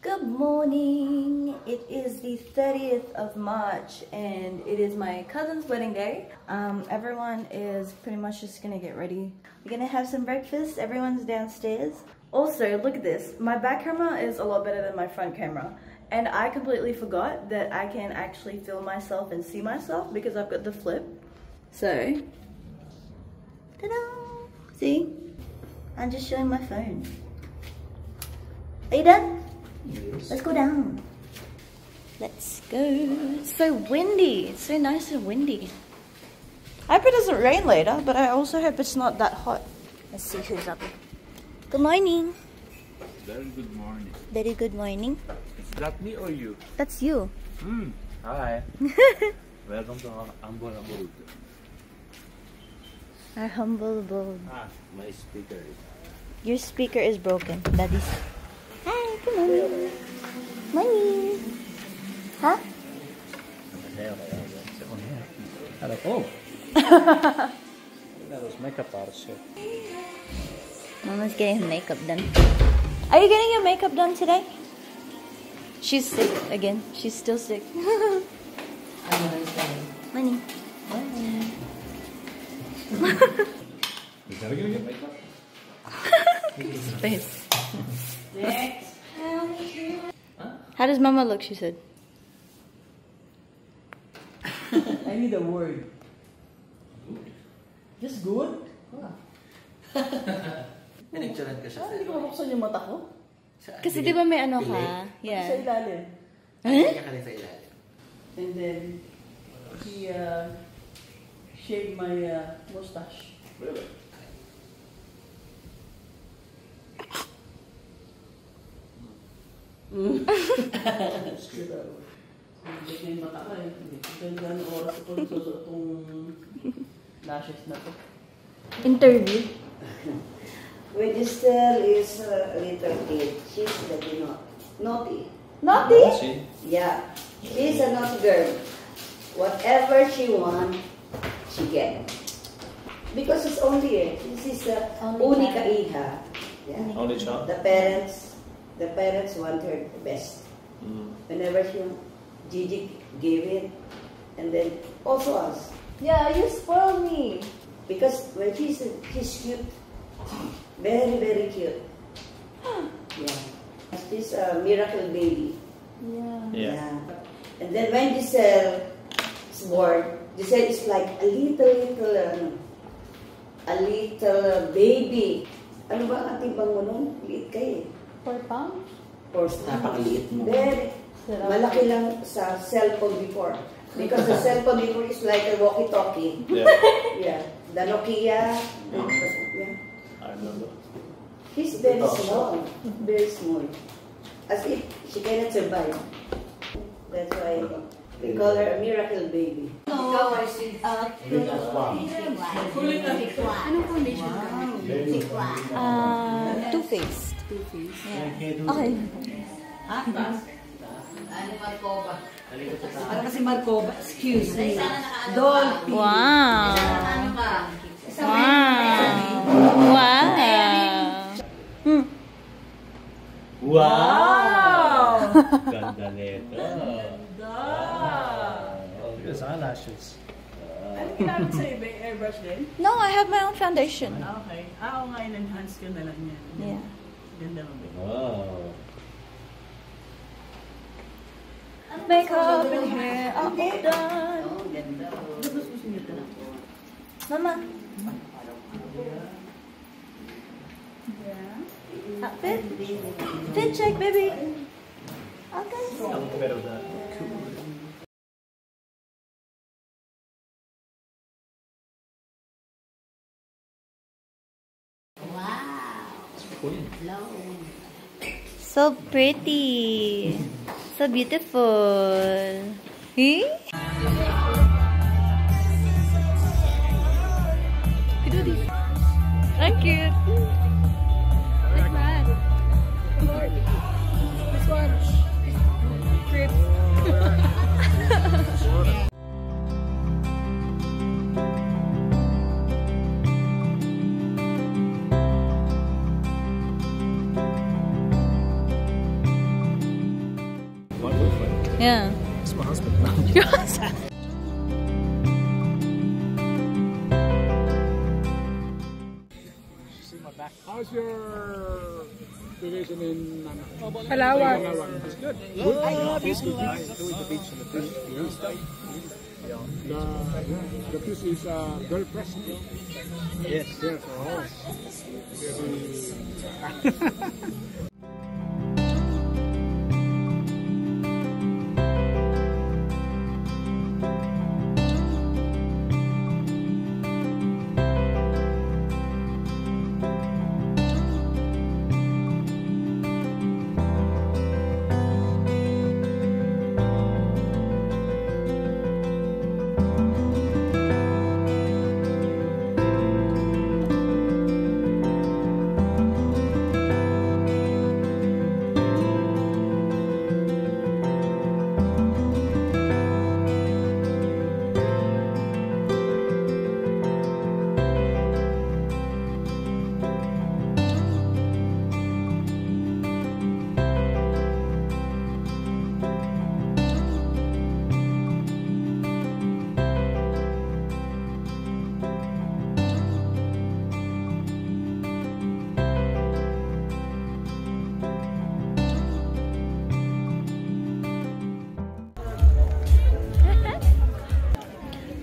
Good morning. It is the 30th of March and it is my cousin's wedding day. Everyone is pretty much just gonna get ready. We're gonna have some breakfast. Everyone's downstairs. Also, look at this. My back camera is a lot better than my front camera. And I completely forgot that I can actually film myself and see myself because I've got the flip. So, ta-da! See? I'm just showing my phone. Are you done? Yes. Let's go down. Let's go. It's so windy. It's so nice and windy. I hope it doesn't rain later, but I also hope it's not that hot. Let's see who's up. Good morning. Very good morning. Very good morning. Is that me or you? That's you. Hi. Welcome to our humble abode. Our humble abode. My speaker is... Your speaker is broken, Daddy's. Hi, good morning. Morning. Huh? Oh! That was makeup artist. Mama's getting her makeup done. Are you getting your makeup done today? She's sick again. She's still sick. Money. Is that gonna get makeup? His face. How does Mama look? She said. I need a word. Just good? Pinicturean ka siya sa Hindi ko mabuksan yung mata ko. Kasi di ba may ano ka? Sa Yeah. ilalim. Kaya ka rin sa ilalim. And then, he shaved my mustache. Really? Hindi ko yung mata ko eh. Hindi ko gano'n oras ko susuot itong lashes na to. Interview. When Estelle is a little kid, she's the naughty. Naughty? Yeah, she's a naughty girl. Whatever she wants, she gets. Because it's only this is the Only única child. hija. Yeah. Only child? The parents want her the best. Whenever Gigi gave it, and then also us. Yeah, you spoiled me. Because when she's cute. Very, very cute. Yeah. She's a miracle baby. Yeah. Yeah. And then when Giselle is born, Giselle is like a little baby. Ano ba ang timbang mo nun? Liit kayo eh. 4 pounds? Napakaliit mo. Very. Malaki lang sa cellphone before. Because the cellphone before is like a walkie-talkie. Yeah. Yeah. The Nokia. Yeah. I remember. He's very small. Very small. As if she cannot survive. That's why we call her a miracle baby. Ikaw ay si... Anong foundation ka? Too Faced. Yeah. Okay. Ano Marcova? Ano kasi Marcova? Excuse me. Dolphy. Wow. Ano ka? Wow. Wow. Wow! Ganda nito. Look at his eyelashes. Ano ginamit sa iba? Airbrush din? No, I have my own foundation. Okay. Oo nga, in-enhance ko na lang yan. Yeah. Ganda mo ba? Wow. Makeup and hair are all done. Oh, ganda. Mama. Outfit? Fit check, baby. Okay. I'm better than that. So pretty. So beautiful. Hey? Thank you. This one. This one. Crib. Yeah. It's my husband. Your husband. How's your vacation in Palawan. It's good. Peaceful. Nice. Going to the beach and the fish. The fish is very fresh. Yes. Yes.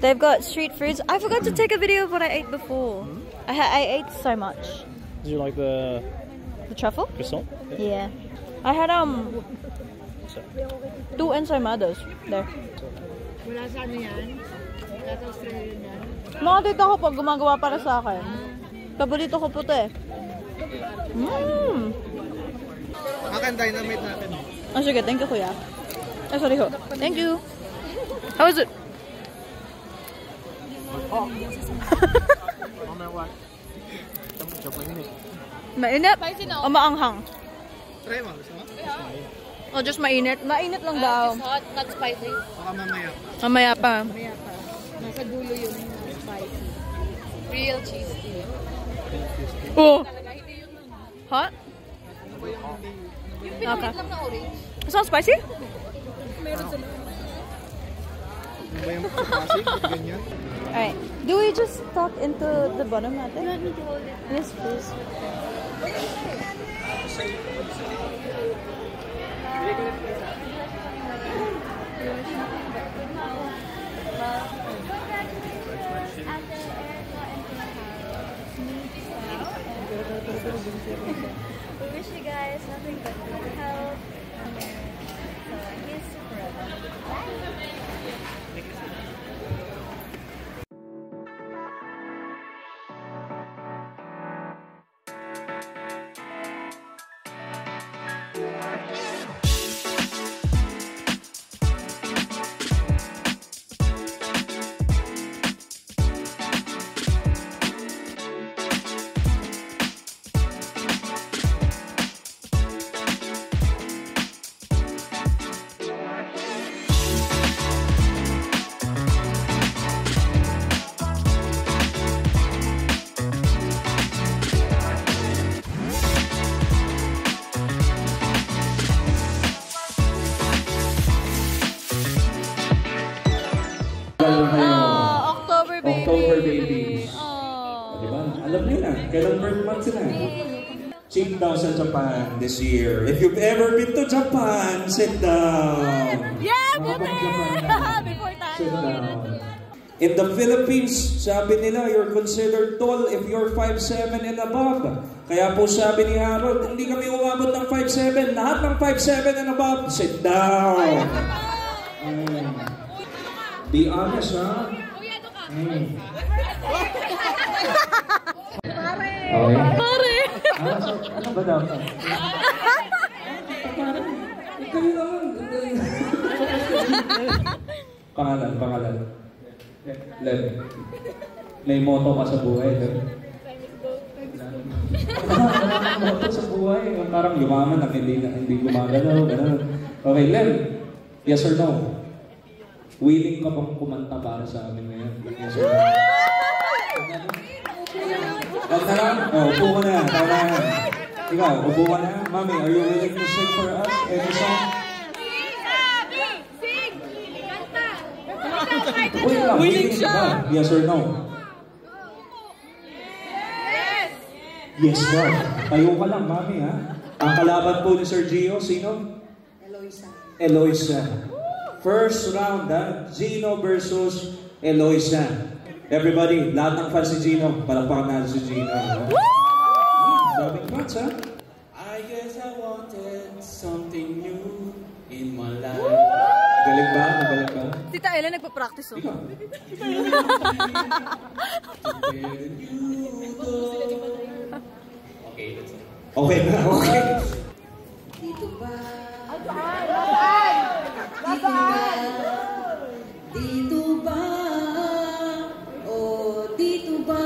They've got street foods. I forgot to take a video of what I ate before. I ate so much. Did you like the truffle? croissant? Yeah. I had 2 ensaimadas there. Wala sa ano yan? Wala sa Australian yan? Nakatita ko pag gumagawa para sa akin. Paborito ko po ito eh. Akan dynamite natin. Oh, sige. Thank you, kuya. Oh, sorry ho. Thank you. How is it? Oh. Mainit? O maanghang? Try mo, gusto mo? O just mainit? Mainit lang daw. Hot, not spicy. Baka mamaya. Mamaya pa. Nasa dulo yung spicy. Real cheese tea. Oh! Hot? Yung pinamit lang na orange. It's not spicy? Meron sa Ano ba yung pasig? Ganyan? Alright. Do we just tuck into the bottom natin? You want me to hold it? Yes, please. We wish you guys nothing but good health. So here's forever. October baby. October babies. Oh. Diba? Alam niyo na, kailang birth month sila. Cheap daw sa Japan this year. If you've ever been to Japan, sit down. Yeah, Mga buti! pang-Japan na. Before tayo. Sit down. In the Philippines, sabi nila, you're considered tall if you're 5'7 and above. Kaya po sabi ni Harold, hindi kami umabot ng 5'7. Lahat ng 5'7 and above, sit down. Be honest, ha? Okay. Pare! Ano ba dapat? Ikaw naman. Pangalan. Lem. May motto ka sa buhay, Lem. Motto sa buhay. Parang yumaman na hindi gumagalaw. Okay, Lem. Yes or no? Willing ka bang kumanta para sa amin ngayon? Yes or no? Huwag na lang. Upo ka na. Tara. Ikaw, upo ka na. Mami, are you willing to sing for us? Any song? Wait lang, Willing siya. ba? Yes or no? Yes daw. Tayo ka lang, mami, ha? Ang kalaban po ni Sir Gio, sino? Eloisa. Eloisa. First round, ha? Gino versus Eloisa. Everybody, lahat ng fans si Gino, palakpakan natin si Gino. Daming fans, ha? I guess I wanted something new in my life. Galing ba? Magaling ba? Tita Ella nagpa-practice, oh. Ikaw. Okay, that's it. Okay na, okay. Dito ba? Oh, dito ba?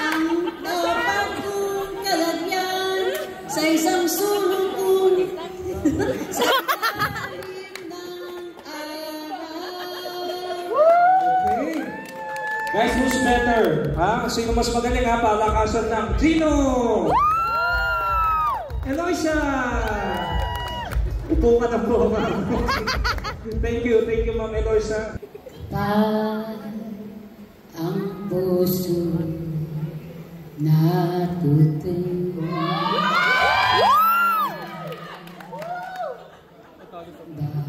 Ang tapat kong kalagyan sa isang sulong sa ilalim ng araw. Okay. Guys, who's better? Ha? Sino mas magaling, ha? Palakasan ng Gino! Eloisa! Upo ka na po, ma'am. Thank you, Ma'am Eloisa. Pag ang puso natutuwa,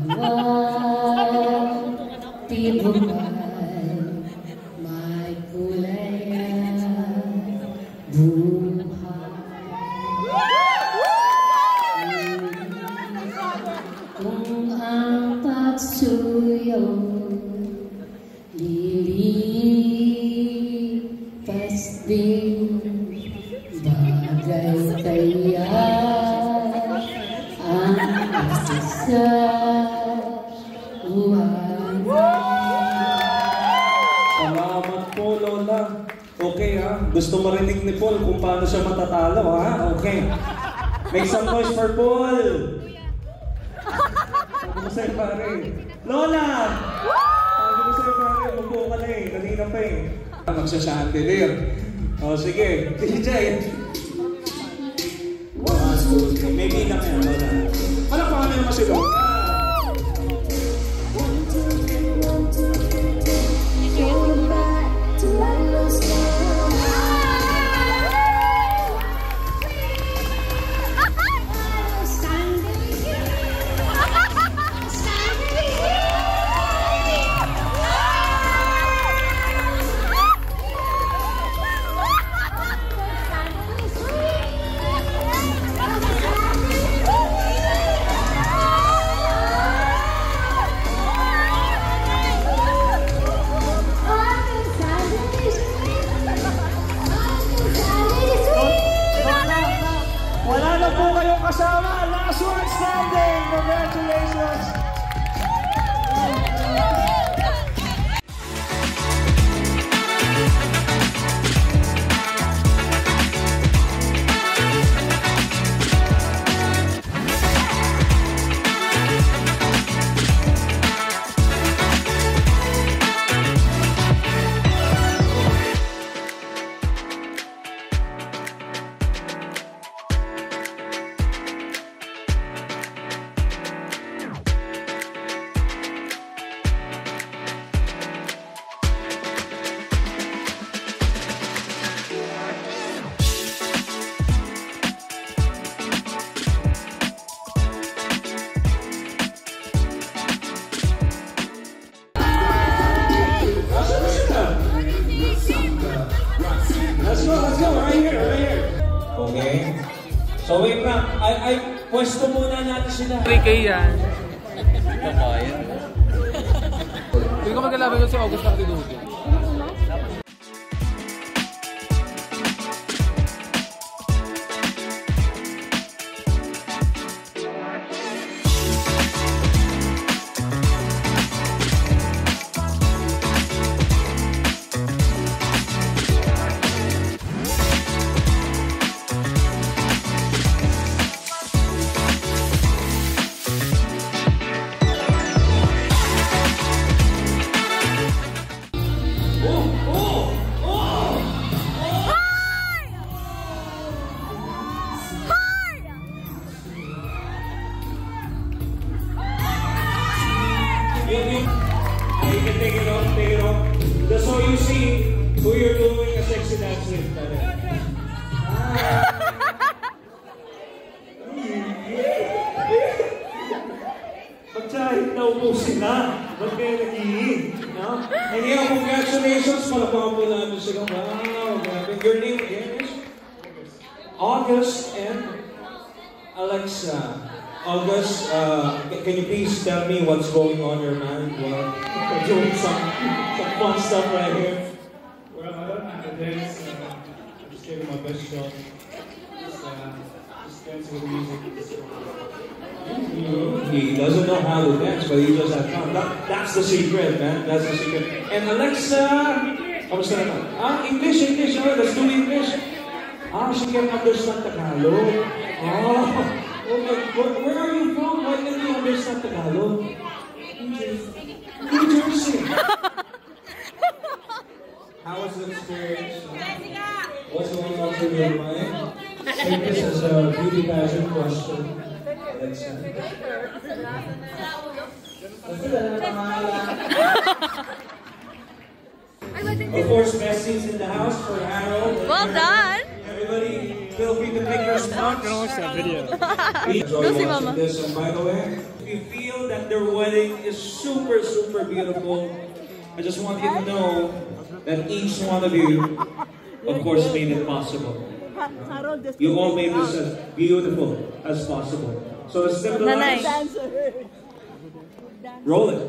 bawat tibok ay may kulay at buhay. Kung ang pagsuyo lilipas din, bagay kaya ang isa Salamat po, Lola. Okay, ha? Gusto marinig ni Paul kung paano siya matatalo, ha? Okay. Make some noise for Paul! Sabi ko sa'yo, pare. Lola! Sabi ko sa'yo, pare, upo ka na eh. Kanina pa eh. Magsasandelier. O, sige. DJ. 1, 2, 3. May bilang yan, Lola. Alam pa kami naman si Lola. Wala na po kayong kasama. Last one standing. Congratulations. Let's go, right here. Okay. So wait lang, ay pwesto muna natin sila. 3K yan. Hindi ko magkalaban ko si August ng Tinudo. And yeah, congratulations. Palakpakan po namin sila. Wow, grabe. Your name again is? August and Alexa. August, can you please tell me what's going on your mind? Well, we're doing some fun stuff right here. Well, I don't have to dance. I'm just giving my best shot. Just dance with the music. He doesn't know how to dance, but he just has fun. That's the secret, man. That's the secret. And Alexa, kamusta naman? English. Alright, let's do English. She can understand Tagalog. Okay, where are you from? Why can't you understand Tagalog? New Jersey. How was the experience? What's going on in your mind? Take this as a beauty pageant question. Alexa. Of course, Bessie's in the house for Harold. Well done. Everybody, feel free to pick your spots. I'm gonna watch that video. Enjoy watching this. And by the way, if you feel that their wedding is super, super beautiful, I just want you to know that each one of you, of course, made it possible. You all made this as beautiful as possible. So let's step to the lights. Roll it.